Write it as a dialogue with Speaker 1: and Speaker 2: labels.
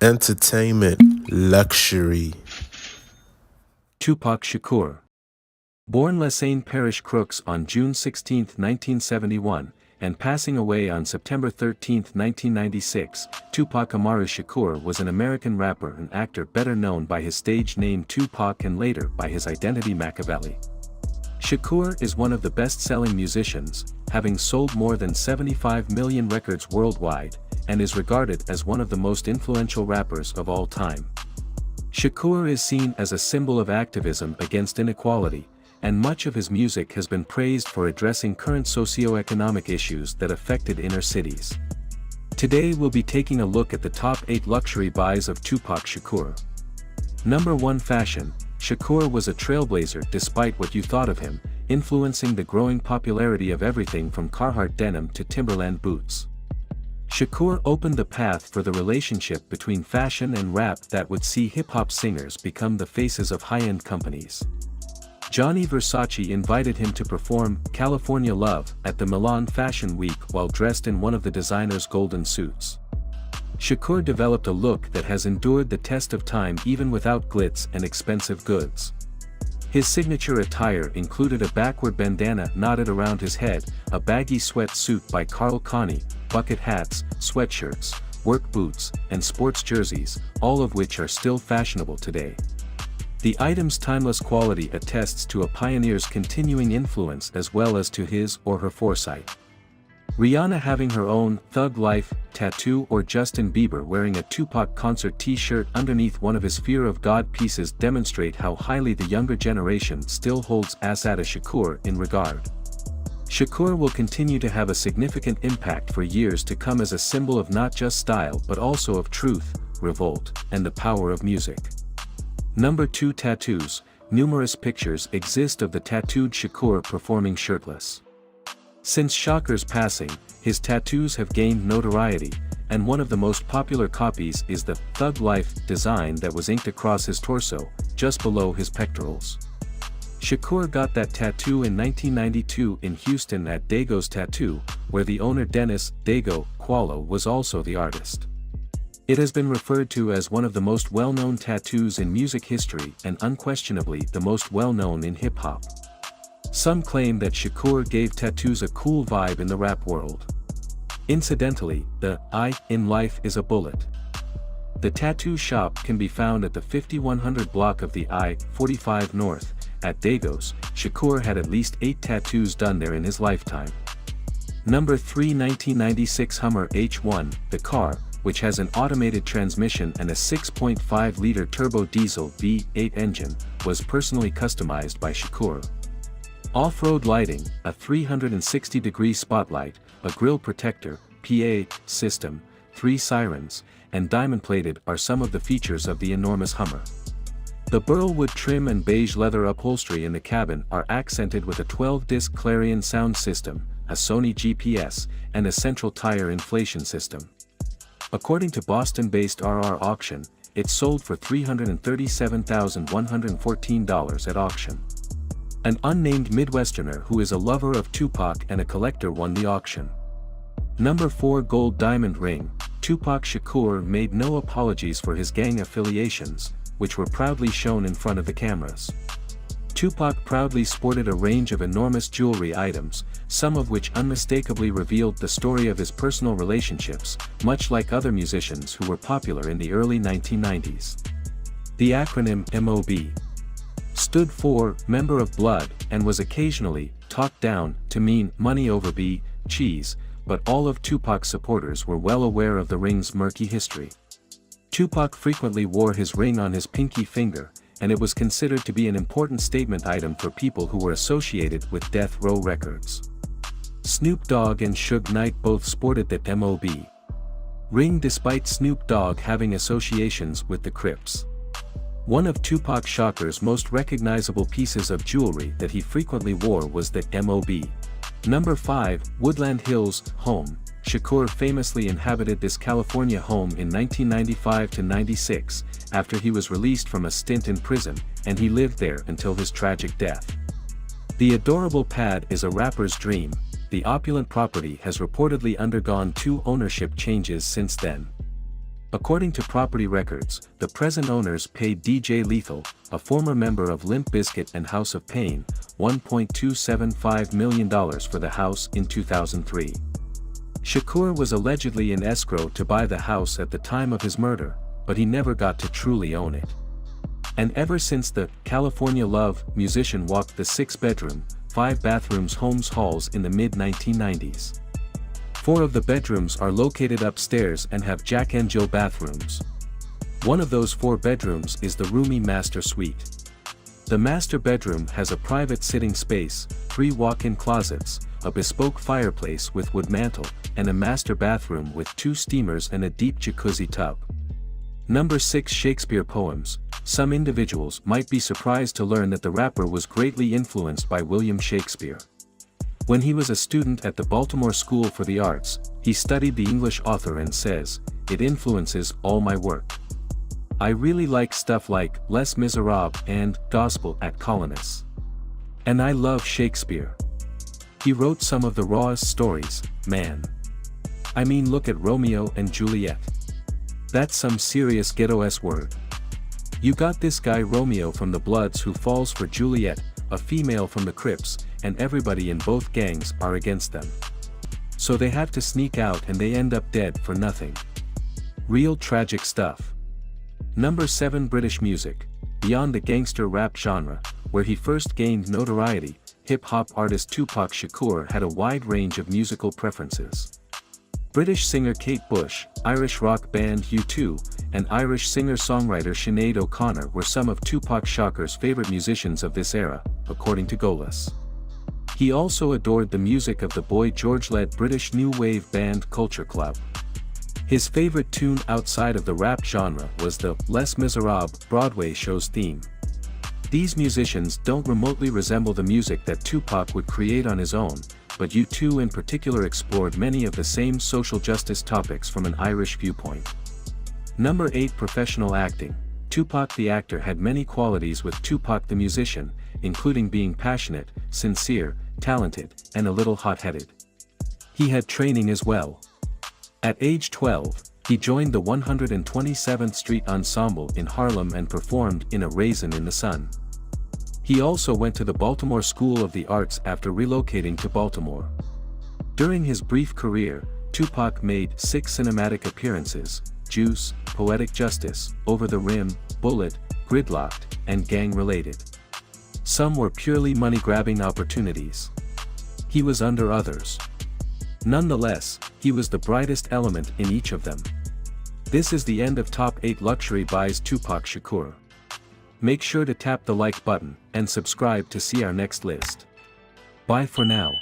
Speaker 1: Entertainment, luxury.
Speaker 2: Tupac Shakur. Born Lesane Parish, Crooks on June 16, 1971, and passing away on September 13, 1996, Tupac Amaru Shakur was an American rapper and actor better known by his stage name Tupac and later by his identity Machiavelli. Shakur is one of the best-selling musicians, having sold more than 75 million records worldwide, and is regarded as one of the most influential rappers of all time. Shakur is seen as a symbol of activism against inequality, and much of his music has been praised for addressing current socioeconomic issues that affected inner cities. Today we'll be taking a look at the top 8 luxury buys of Tupac Shakur. Number 1. Fashion. Shakur was a trailblazer despite what you thought of him, influencing the growing popularity of everything from Carhartt denim to Timberland boots. Shakur opened the path for the relationship between fashion and rap that would see hip-hop singers become the faces of high-end companies. Gianni Versace invited him to perform California Love at the Milan Fashion Week while dressed in one of the designer's golden suits. Shakur developed a look that has endured the test of time even without glitz and expensive goods. His signature attire included a backward bandana knotted around his head, a baggy sweatsuit by Karl Kani, bucket hats, sweatshirts, work boots, and sports jerseys, all of which are still fashionable today. The item's timeless quality attests to a pioneer's continuing influence as well as to his or her foresight. Rihanna having her own Thug Life tattoo or Justin Bieber wearing a Tupac concert t-shirt underneath one of his Fear of God pieces demonstrate how highly the younger generation still holds Asada Shakur in regard. Shakur will continue to have a significant impact for years to come as a symbol of not just style but also of truth, revolt, and the power of music. Number 2. Tattoos. Numerous pictures exist of the tattooed Shakur performing shirtless. Since Shakur's passing, his tattoos have gained notoriety, and one of the most popular copies is the Thug Life design that was inked across his torso, just below his pectorals. Shakur got that tattoo in 1992 in Houston at Dago's Tattoo, where the owner Dennis Dago Qualo was also the artist. It has been referred to as one of the most well-known tattoos in music history and unquestionably the most well-known in hip-hop. Some claim that Shakur gave tattoos a cool vibe in the rap world. Incidentally, the I in life is a bullet. The tattoo shop can be found at the 5100 block of the I-45 North. At Dago's, Shakur had at least 8 tattoos done there in his lifetime. Number 3. 1996 Hummer H1, the car, which has an automated transmission and a 6.5-liter turbo diesel V8 engine, was personally customized by Shakur. Off-road lighting, a 360-degree spotlight, a grille protector, PA system, 3 sirens, and diamond-plated are some of the features of the enormous Hummer. The burlwood trim and beige leather upholstery in the cabin are accented with a 12-disc Clarion sound system, a Sony GPS, and a central tire inflation system. According to Boston-based RR Auction, it sold for $337,114 at auction. An unnamed Midwesterner who is a lover of Tupac and a collector won the auction. Number 4. Gold diamond ring. Tupac Shakur made no apologies for his gang affiliations, which were proudly shown in front of the cameras. Tupac proudly sported a range of enormous jewelry items, some of which unmistakably revealed the story of his personal relationships, much like other musicians who were popular in the early 1990s. The acronym MOB stood for Member of Blood and was occasionally talked down to mean money over B, cheese, but all of Tupac's supporters were well aware of the ring's murky history. Tupac frequently wore his ring on his pinky finger, and it was considered to be an important statement item for people who were associated with Death Row Records. Snoop Dogg and Suge Knight both sported the MOB ring despite Snoop Dogg having associations with the Crips. One of Tupac Shakur's most recognizable pieces of jewelry that he frequently wore was the MOB. Number 5. Woodland Hills home. Shakur famously inhabited this California home in 1995-96, after he was released from a stint in prison, and he lived there until his tragic death. The adorable pad is a rapper's dream. The opulent property has reportedly undergone 2 ownership changes since then. According to property records, the present owners paid DJ Lethal, a former member of Limp Bizkit and House of Pain, $1.275 million for the house in 2003. Shakur was allegedly in escrow to buy the house at the time of his murder, but he never got to truly own it. And ever since the California Love musician walked the 6-bedroom, 5-bathrooms Holmes Halls in the mid-1990s. 4 of the bedrooms are located upstairs and have Jack and Jill bathrooms. One of those 4 bedrooms is the roomy master suite. The master bedroom has a private sitting space, 3 walk-in closets, a bespoke fireplace with wood mantel, and a master bathroom with 2 steamers and a deep jacuzzi tub. Number 6. Shakespeare poems. Some individuals might be surprised to learn that the rapper was greatly influenced by William Shakespeare. When he was a student at the Baltimore School for the Arts, he studied the English author and says, "It influences all my work. I really like stuff like Les Miserables and Gospel at Colonists. And I love Shakespeare. He wrote some of the rawest stories, man. I mean, look at Romeo and Juliet. That's some serious ghetto-ass word. You got this guy Romeo from the Bloods who falls for Juliet, a female from the Crips, and everybody in both gangs are against them. So they have to sneak out and they end up dead for nothing. Real tragic stuff." Number 7. British music. Beyond the gangster rap genre, where he first gained notoriety, hip-hop artist Tupac Shakur had a wide range of musical preferences. British singer Kate Bush, Irish rock band U2, and Irish singer-songwriter Sinead O'Connor were some of Tupac Shakur's favorite musicians of this era, according to Golas. He also adored the music of the Boy George-led British new wave band Culture Club. His favorite tune outside of the rap genre was the Les Miserables Broadway show's theme. These musicians don't remotely resemble the music that Tupac would create on his own, but U2 in particular explored many of the same social justice topics from an Irish viewpoint. Number 8. Professional acting. Tupac the actor had many qualities with Tupac the musician, including being passionate, sincere, talented, and a little hot-headed. He had training as well. At age 12, he joined the 127th Street Ensemble in Harlem and performed in A Raisin in the Sun. He also went to the Baltimore School of the Arts after relocating to Baltimore. During his brief career, Tupac made 6 cinematic appearances: Juice, Poetic Justice, Over the Rim, Bullet, Gridlocked, and Gang-Related. Some were purely money-grabbing opportunities. He was under others. Nonetheless, he was the brightest element in each of them. This is the end of Top 8 Luxury Buys Tupac Shakur. Make sure to tap the like button and subscribe to see our next list. Bye for now.